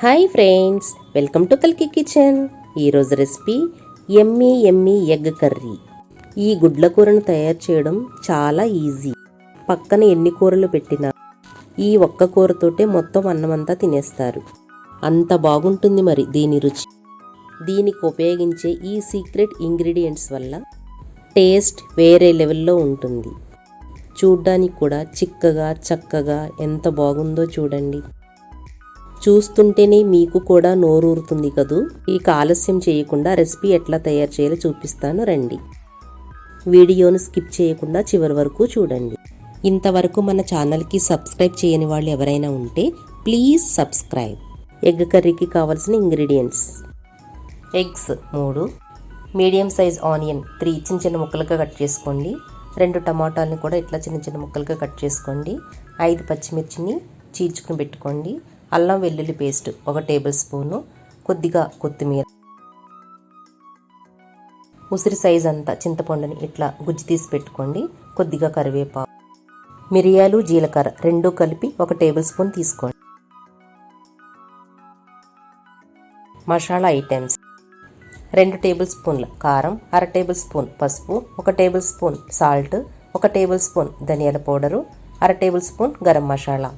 Hi friends, welcome to కల్కి kitchen. ఈరోజు recipe Emmy egg curry. ఈ గుడ్ల కూరను తయారు చేయడం చాలా ఈజీ. పక్కన ఎన్ని కూరలు పెట్టినా ఈ ఒక్క కూరతోటే మొత్తం అన్నమంతా తినేస్తారు. అంత బాగుంటుంది మరి దీని రుచి. దీనికి ఉపయోగించే ఈ సీక్రెట్ ఇంగ్రీడియంట్స్ వల్ల టేస్ట్ వేరే లెవెల్లో ఉంటుంది. చూడ్డానికి కూడా చిక్కగా చక్కగా ఎంత బాగుందో చూడండి. చూస్తుంటేనే మీకు కూడా నోరూరుతుంది కదూ. ఇక ఆలస్యం చేయకుండా రెసిపీ ఎట్లా తయారు చేయాలో చూపిస్తాను రండి. వీడియోను స్కిప్ చేయకుండా చివరి వరకు చూడండి. ఇంతవరకు మన ఛానల్కి సబ్స్క్రైబ్ చేయని వాళ్ళు ఎవరైనా ఉంటే ప్లీజ్ సబ్స్క్రైబ్. ఎగ్ కర్రీకి కావాల్సిన ingredients: eggs 3, medium size onion 3 చిన్న చిన్న ముక్కలుగా కట్ చేసుకోండి. 2 టమాటాలని కూడా ఇట్లా చిన్న చిన్న ముక్కలుగా కట్ చేసుకోండి. 5 పచ్చిమిర్చిని చీల్చుకుని పెట్టుకోండి. అల్లం వెల్లుల్లి పేస్ట్ 1 టేబుల్ స్పూను, కొద్దిగా కొత్తిమీర, ఉసిరి సైజ్ అంతా చింతపండుని ఇట్లా గుజ్జు తీసి పెట్టుకోండి. కొద్దిగా కరివేపాకు, మిరియాలు జీలకర్ర 2 కలిపి 1 టేబుల్ స్పూన్ తీసుకోండి. మసాలా ఐటమ్స్: 2 టేబుల్ స్పూన్ల కారం, 1/2 టేబుల్ స్పూన్ పసుపు, 1 table spoon salt, 1 table spoon ధనియాల powder, 1/2 table spoon garam masala.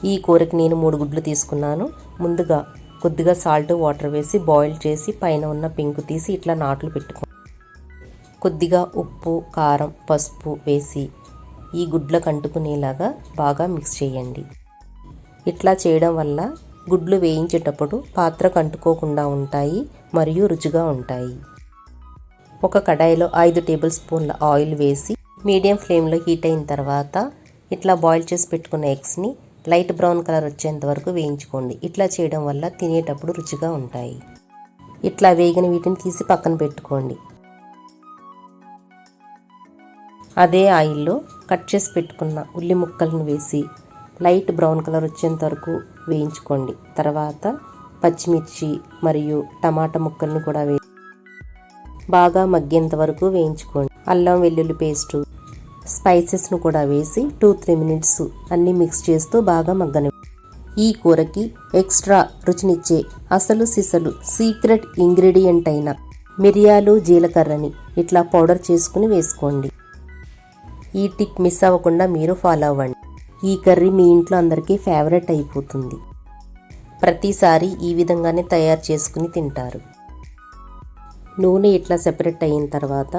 ఈ కూరకి నేను 3 గుడ్లు తీసుకున్నాను. ముందుగా కొద్దిగా సాల్ట్ వాటర్ వేసి బాయిల్ చేసి పైన ఉన్న పెంకు తీసి ఇట్లా నాట్లు పెట్టుకోండి. కొద్దిగా ఉప్పు, కారం, పసుపు వేసి ఈ గుడ్లకు అంటుకునేలాగా బాగా మిక్స్ చేయండి. ఇట్లా చేయడం వల్ల గుడ్లు వేయించేటప్పుడు పాత్రకు అంటుకోకుండా ఉంటాయి మరియు రుచిగా ఉంటాయి. ఒక కడాయిలో 5 టేబుల్ స్పూన్ల ఆయిల్ వేసి మీడియం ఫ్లేమ్లో హీట్ అయిన తర్వాత ఇట్లా బాయిల్ చేసి పెట్టుకున్న ఎగ్స్ని లైట్ బ్రౌన్ కలర్ వచ్చేంత వరకు వేయించుకోండి. ఇట్లా చేయడం వల్ల తినేటప్పుడు రుచిగా ఉంటాయి. ఇట్లా వేగిన వీటిని తీసి పక్కన పెట్టుకోండి. అదే ఆయిల్లో కట్ చేసి పెట్టుకున్న ఉల్లి ముక్కలను వేసి లైట్ బ్రౌన్ కలర్ వచ్చేంత వరకు వేయించుకోండి. తర్వాత పచ్చిమిర్చి మరియు టమాటా ముక్కల్ని కూడా బాగా మగ్గేంత వరకు వేయించుకోండి. అల్లం వెల్లుల్లి పేస్టు, స్పైసెస్ను కూడా వేసి 2-3 మినిట్స్ అన్నీ మిక్స్ చేస్తూ బాగా మగ్గని. ఈ కూరకి ఎక్స్ట్రా రుచినిచ్చే అసలు సిసలు సీక్రెట్ ఇంగ్రీడియంట్ అయిన మిరియాలు జీలకర్రని ఇట్లా పౌడర్ చేసుకుని వేసుకోండి. ఈ టిప్ మిస్ అవ్వకుండా మీరు ఫాలో అవ్వండి. ఈ కర్రీ మీ ఇంట్లో అందరికీ ఫేవరెట్ అయిపోతుంది. ప్రతిసారి ఈ విధంగానే తయారు చేసుకుని తింటారు. నూనె ఇట్లా సెపరేట్ అయిన తర్వాత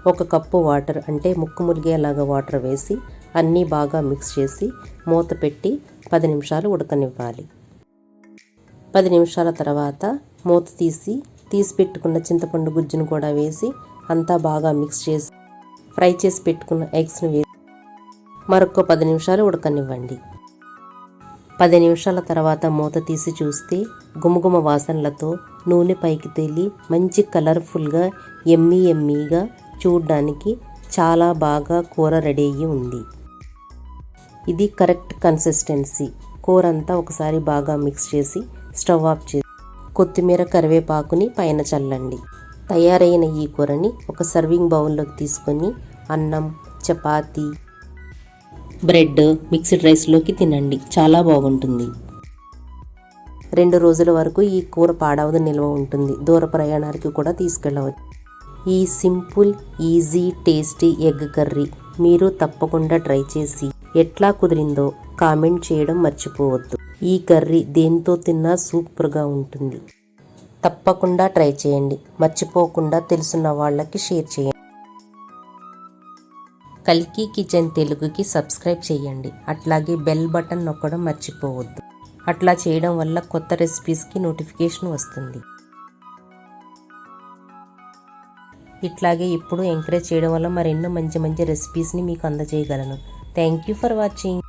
1 కప్పు వాటర్, అంటే ముక్కు ములిగేలాగా వాటర్ వేసి అన్నీ బాగా మిక్స్ చేసి మూత పెట్టి 10 నిమిషాలు ఉడకనివ్వాలి. 10 నిమిషాల తర్వాత మూత తీసి పెట్టుకున్న చింతపండు గుజ్జును కూడా వేసి అంతా బాగా మిక్స్ చేసి ఫ్రై చేసి పెట్టుకున్న ఎగ్స్ను వేసి మరొక 10 నిమిషాలు ఉడకనివ్వండి. 10 నిమిషాల తర్వాత మూత తీసి చూస్తే గుమగుమ వాసనలతో నూనె పైకి తేలి మంచి కలర్ఫుల్గా ఎమ్మీగా చూడ్డానికి చాలా బాగా కూర రెడీ అయ్యి ఉంది. ఇది కరెక్ట్ కన్సిస్టెన్సీ. కూర అంతా ఒకసారి బాగా మిక్స్ చేసి స్టవ్ ఆఫ్ చేసి కొత్తిమీర కరివేపాకుని పైన చల్లండి. తయారైన ఈ కూరని ఒక సర్వింగ్ బౌల్లోకి తీసుకొని అన్నం, చపాతీ, బ్రెడ్, మిక్స్డ్ రైస్లోకి తినండి. చాలా బాగుంటుంది. 2 రోజుల వరకు ఈ కూర పాడవదు, నిల్వ ఉంటుంది. దూర ప్రయాణానికి కూడా తీసుకెళ్ళవచ్చు. ఈ simple, easy, tasty egg curry మీరు తప్పకుండా ట్రై చేసి ఎట్లా కుదిరిందో కామెంట్ చేయడం మర్చిపోవద్దు. ఈ కర్రీ దేంతో తిన్నా సూపర్గా ఉంటుంది. తప్పకుండా ట్రై చేయండి. మర్చిపోకుండా తెలుసున్న వాళ్ళకి షేర్ చేయండి. కల్కి కిచెన్ తెలుగుకి సబ్స్క్రైబ్ చేయండి. అట్లాగే బెల్ బటన్ నొక్కడం మర్చిపోవద్దు. అట్లా చేయడం వల్ల కొత్త రెసిపీస్కి నోటిఫికేషన్ వస్తుంది. ఇట్లాగే ఇప్పుడు ఎంకరేజ్ చేయడం వల్ల మరెన్నో మంచి రెసిపీస్ని మీకు అందజేయగలను. Thank you for watching.